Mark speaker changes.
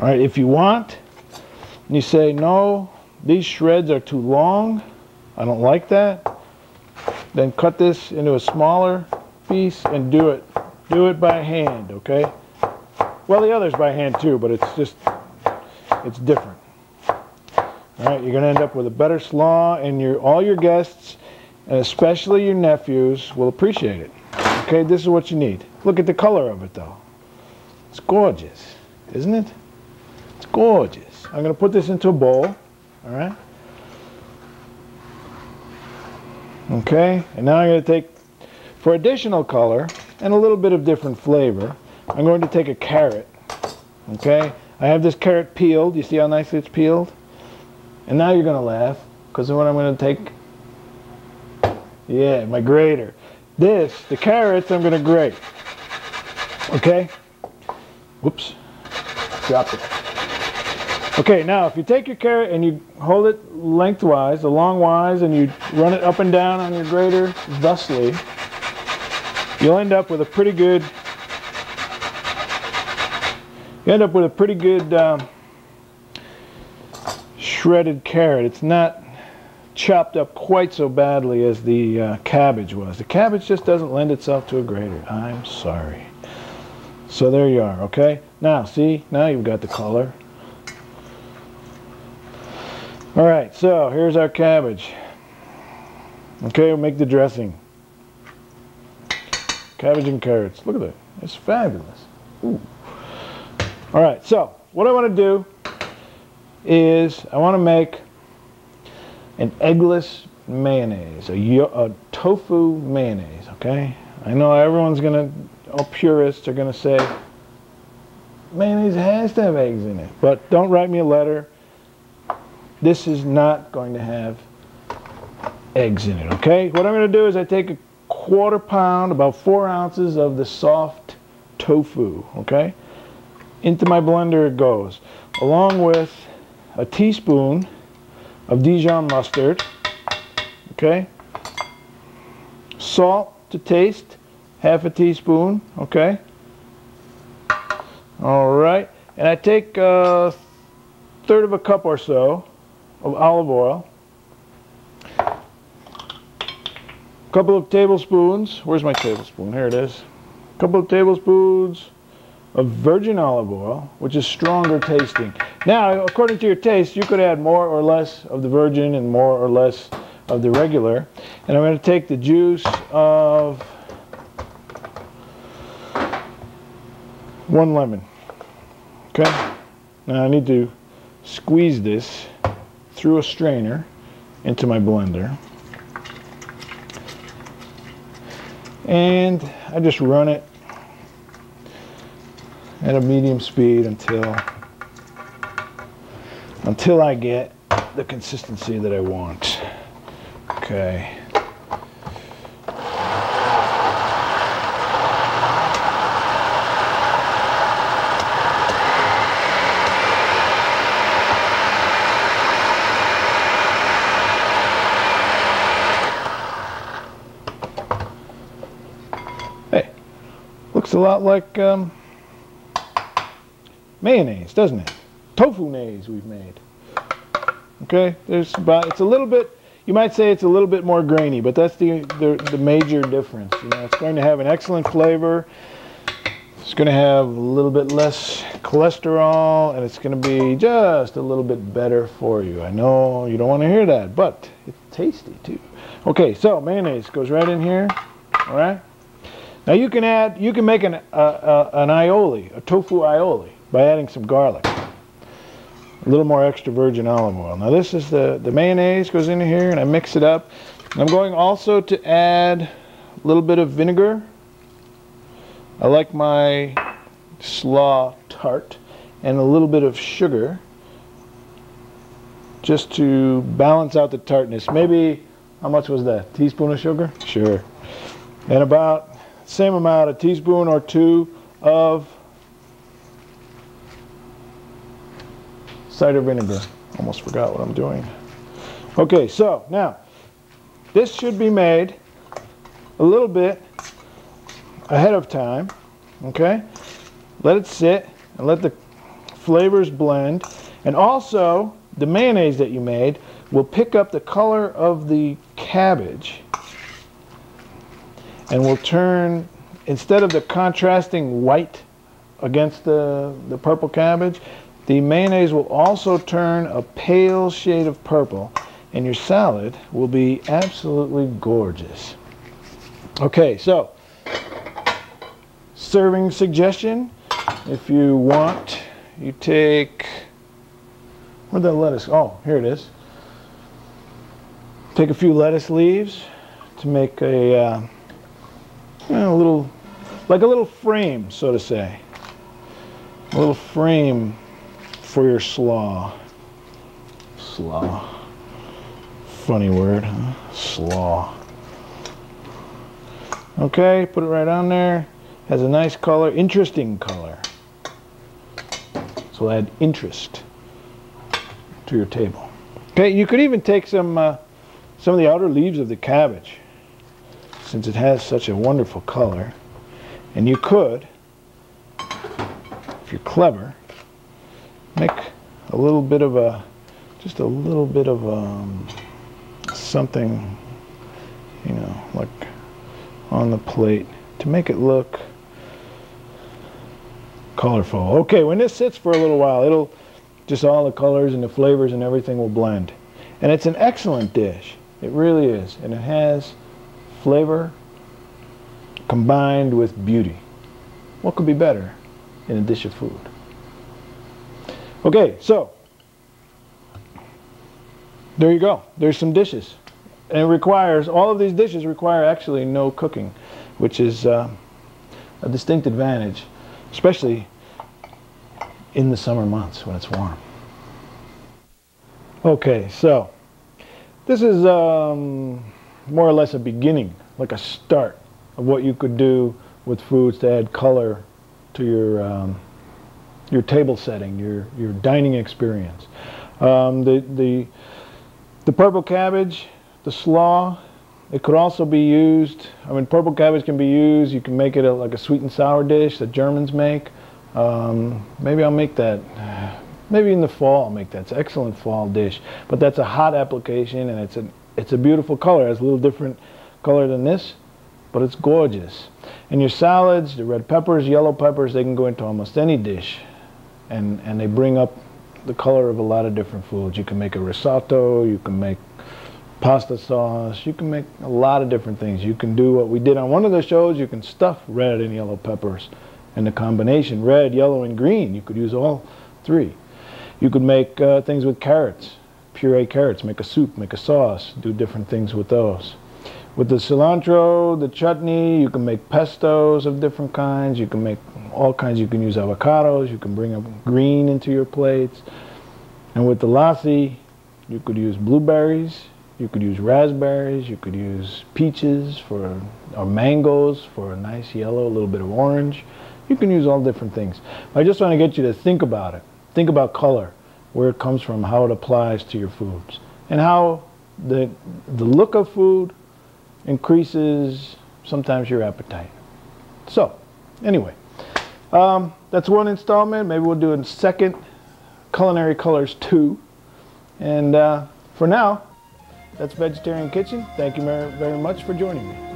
Speaker 1: All right, if you want, and you say, no, these shreds are too long, I don't like that, then cut this into a smaller piece and do it by hand, okay? Well, the other's by hand too, but it's different. All right, you're going to end up with a better slaw, and all your guests, and especially your nephews, will appreciate it. Okay, this is what you need. Look at the color of it, though. It's gorgeous, isn't it? It's gorgeous. I'm going to put this into a bowl, all right? Okay, and now I'm going to take, for additional color and a little bit of different flavor, I'm going to take a carrot, okay? I have this carrot peeled. You see how nicely it's peeled? And now you're going to laugh, because what I'm going to take, yeah, my grater. The carrots, I'm going to grate, okay? Whoops, dropped it. Okay, now if you take your carrot and you hold it lengthwise, the long-wise, and you run it up and down on your grater thusly, you'll end up with a pretty good, shredded carrot. It's not chopped up quite so badly as the cabbage was. The cabbage just doesn't lend itself to a grater. I'm sorry. So there you are, okay? Now, see? Now you've got the color. All right, so here's our cabbage. Okay, we'll make the dressing. Cabbage and carrots. Look at that. It's fabulous. Ooh. All right, so what I want to do is I want to make an eggless mayonnaise, a tofu mayonnaise, okay? I know everyone's going to, all purists are going to say, mayonnaise has to have eggs in it, but don't write me a letter. This is not going to have eggs in it, okay? What I'm going to do is I take a quarter pound, about 4 ounces of the soft tofu, okay? Into my blender it goes, along with a teaspoon of Dijon mustard, okay? Salt to taste, half a teaspoon, okay? All right, and I take a third of a cup or so of olive oil, a couple of tablespoons, where's my tablespoon? Here it is. A couple of tablespoons of virgin olive oil, which is stronger tasting. Now, according to your taste, you could add more or less of the virgin and more or less of the regular. And I'm going to take the juice of 1 lemon. Okay? Now I need to squeeze this through a strainer into my blender. And I just run it at a medium speed until I get the consistency that I want. Okay. Hey, looks a lot like mayonnaise, doesn't it? Tofu-naise we've made. Okay, it's a little bit, you might say it's a little bit more grainy, but that's the major difference. You know, it's going to have an excellent flavor. It's going to have a little bit less cholesterol, and it's going to be just a little bit better for you. I know you don't want to hear that, but it's tasty too. Okay, so mayonnaise goes right in here. All right. Now you can make an aioli, a tofu aioli, by adding some garlic, a little more extra virgin olive oil. Now this is the mayonnaise goes in here, and I mix it up. I'm going also to add a little bit of vinegar. I like my slaw tart, and a little bit of sugar, just to balance out the tartness. Maybe, how much was that? Teaspoon of sugar? Sure. And about the same amount, a teaspoon or two of cider vinegar. Almost forgot what I'm doing. Okay, so now this should be made a little bit ahead of time. Okay, let it sit and let the flavors blend, and also the mayonnaise that you made will pick up the color of the cabbage and will turn, instead of the contrasting white against the purple cabbage, the mayonnaise will also turn a pale shade of purple, and your salad will be absolutely gorgeous. Okay, so serving suggestion: if you want, you take, where'd that lettuce? Oh, here it is. Take a few lettuce leaves to make a little, like a little frame, so to say. A little frame for your slaw. Slaw. Funny word, huh? Slaw. Okay, put it right on there. Has a nice color, interesting color. So we'll add interest to your table. Okay, you could even take some of the outer leaves of the cabbage, since it has such a wonderful color. And you could, if you're clever, make a little bit of a, just a little bit of something, you know, like on the plate to make it look colorful. Okay, when this sits for a little while, it'll just, all the colors and the flavors and everything will blend. And it's an excellent dish. It really is. And it has flavor combined with beauty. What could be better in a dish of food? Okay, so there you go. There's some dishes. And it requires, all of these dishes require actually no cooking, which is a distinct advantage, especially in the summer months when it's warm. Okay, so this is more or less a beginning, like a start of what you could do with foods to add color to your table setting, your dining experience. The purple cabbage, the slaw, it could also be used. I mean, purple cabbage can be used. You can make it like a sweet and sour dish that Germans make. Maybe I'll make that. Maybe in the fall I'll make that. It's an excellent fall dish. But that's a hot application, and it's a beautiful color. It has a little different color than this, but it's gorgeous. And your salads, the red peppers, yellow peppers, they can go into almost any dish, and they bring up the color of a lot of different foods. You can make a risotto, you can make pasta sauce, you can make a lot of different things. You can do what we did on one of the shows. You can stuff red and yellow peppers, and the combination red, yellow, and green, you could use all three. You could make things with carrots, puree carrots, make a soup, make a sauce, do different things with those. With the cilantro, the chutney, you can make pestos of different kinds. You can make all kinds. You can use avocados. You can bring up green into your plates. And with the lassi, you could use blueberries. You could use raspberries. You could use peaches or mangoes for a nice yellow, a little bit of orange. You can use all different things. I just want to get you to think about it. Think about color, where it comes from, how it applies to your foods, and how the look of food increases sometimes your appetite. So, anyway, that's one installment. Maybe we'll do a second, Culinary Colors 2. And for now, that's Vegetarian Kitchen. Thank you very much for joining me.